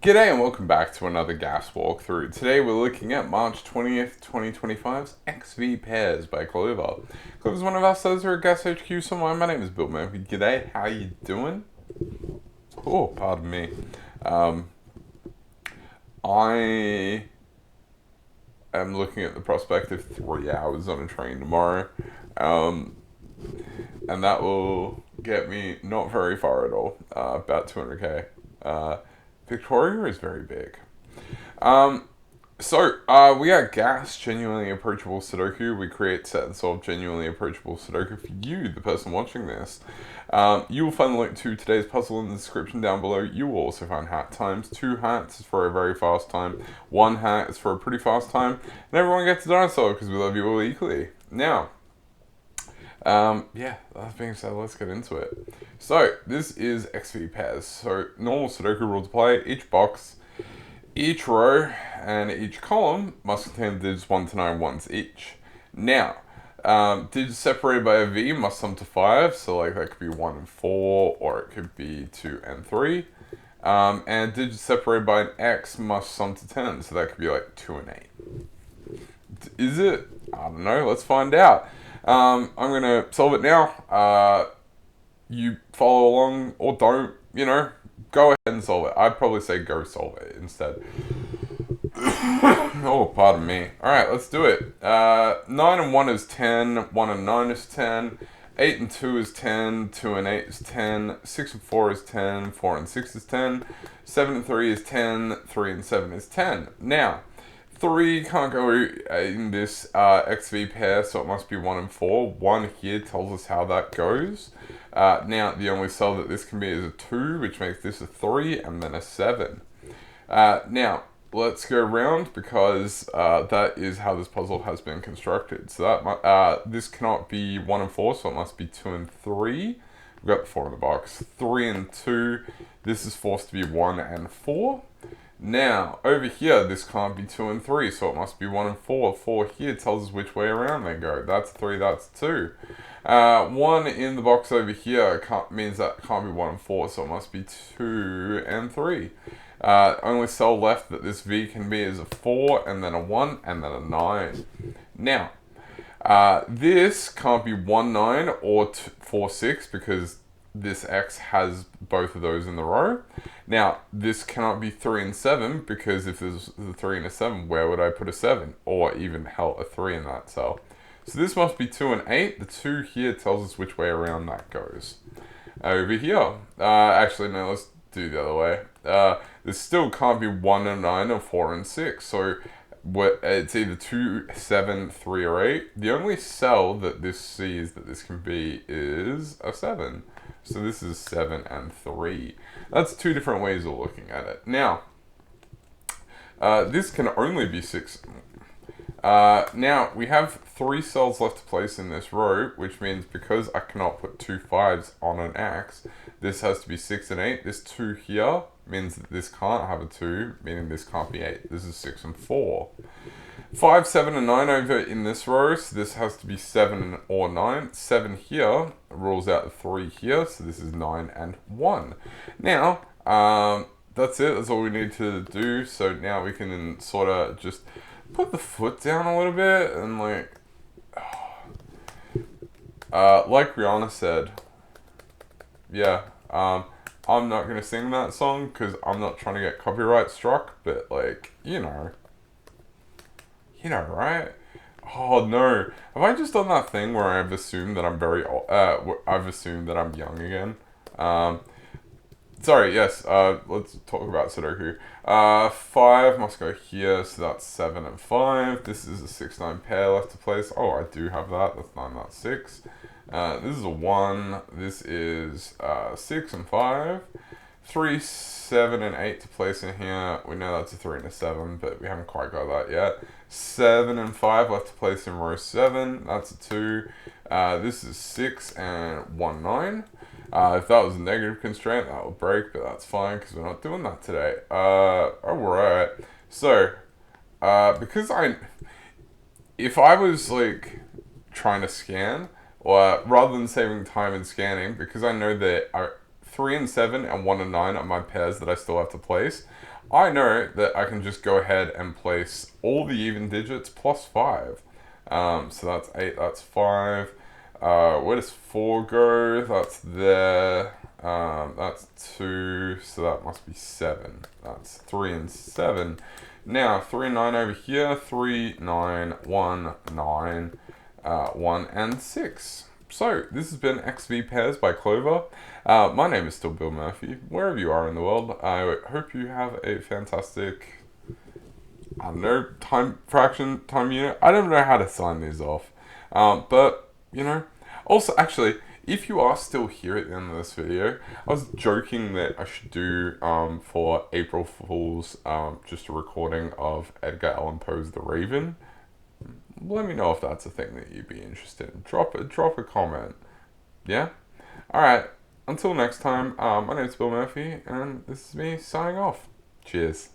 G'day and welcome back to another gas walkthrough. Today we're looking at March 20th, 2025's XV Pairs by Clover. Clover's one of our sellers here at Gas HQ somewhere. My name is Bill Murphy. G'day, how you doing? Oh, pardon me. I am looking at the prospect of 3 hours on a train tomorrow. And that will get me not very far at all, about 200k. Victoria is very big. We are Gas, genuinely approachable Sudoku. We create, set, and solve genuinely approachable Sudoku for you, the person watching this. You will find the link to today's puzzle in the description down below. You will also find hat times. 2 hats is for a very fast time. 1 hat is for a pretty fast time. And everyone gets a dinosaur because we love you all equally. Now, that being said, let's get into it. So, this is XV Pairs. So, normal Sudoku rule to play. Each box, each row, and each column must contain digits 1 to 9 once each. Now, digits separated by a V must sum to 5. So, like, that could be 1 and 4, or it could be 2 and 3. And digits separated by an X must sum to 10. So, that could be like 2 and 8. Is it? I don't know. Let's find out. I'm going to solve it now. You follow along or don't, go ahead and solve it. I'd probably say go solve it instead. Oh, pardon me. Alright, let's do it. 9 and 1 is 10, 1 and 9 is 10, 8 and 2 is 10, 2 and 8 is 10, 6 and 4 is 10, 4 and 6 is 10, 7 and 3 is 10, 3 and 7 is 10. Now, 3 can't go in this XV pair, so it must be 1 and 4. 1 here tells us how that goes. Now, the only cell that this can be is a 2, which makes this a 3, and then a 7. Now, let's go around because that is how this puzzle has been constructed. So this cannot be 1 and 4, so it must be 2 and 3. We've got the 4 in the box. 3 and 2, this is forced to be 1 and 4. Now, over here, this can't be 2 and 3, so it must be 1 and 4. 4 here tells us which way around they go. That's 3, that's 2. 1 in the box over here means that can't be 1 and 4, so it must be 2 and 3. Only cell left that this V can be is a 4, and then a 1, and then a 9. Now, this can't be 1, 9, or 4, 6, because this X has both of those in the row. Now, this cannot be 3 and 7, because if there's a 3 and a 7, where would I put a 7? Or even, hell, a 3 in that cell. So this must be 2 and 8. The 2 here tells us which way around that goes. Over here, actually, no, let's do the other way. This still can't be 1 and 9 or 4 and 6. So it's either 2, 7, 3, or 8. The only cell that this sees that this can be is a 7. So this is 7 and 3. That's 2 different ways of looking at it. Now, this can only be 6. Now, we have 3 cells left to place in this row, which means because I cannot put 2 5s on an X, this has to be 6 and 8. This 2 here means that this can't have a 2, meaning this can't be 8. This is 6 and 4. 5, 7, and 9 over in this row, so this has to be 7 or 9. 7 here rules out the 3 here, so this is 9 and 1. Now, that's it. That's all we need to do. So now we can sort of just put the foot down a little bit and like Rihanna said, yeah, I'm not going to sing that song because I'm not trying to get copyright struck, but like, right? Oh no, have I just done that thing where I've assumed that I'm very old, I've assumed that I'm young again? Sorry, yes, let's talk about Sudoku. 5 must go here, so that's 7 and 5. This is a 6, 9 pair left to place. Oh, I do have that, that's 9, that's 6. This is a 1, this is 6 and 5. 3, 7, and 8 to place in here. We know that's a 3 and a 7, but we haven't quite got that yet. 7 and 5 left to place in row 7. That's a 2. This is 6 and 1, 9. If that was a negative constraint, that would break, but that's fine because we're not doing that today. Alright. So, because if I was like trying to scan, or rather than saving time and scanning, because I know that 3 and 7 and 1 and 9 are my pairs that I still have to place, I know that I can just go ahead and place all the even digits plus 5. So that's 8, that's 5. Where does 4 go? That's there. That's 2, so that must be 7. That's 3 and 7. Now, 3 and 9 over here. 3, 9, 1, 9, 1 and 6. So, this has been XV Pairs by Clover. My name is still Bill Murphy. Wherever you are in the world, I hope you have a fantastic, I don't know, time unit. I don't know how to sign these off. But, you know, also, actually, if you are still here at the end of this video, I was joking that I should do, for April Fool's, just a recording of Edgar Allan Poe's The Raven. Let me know if that's a thing that you'd be interested in. Drop a comment. Yeah? Alright, until next time, my name's Bill Murphy, and this is me signing off. Cheers.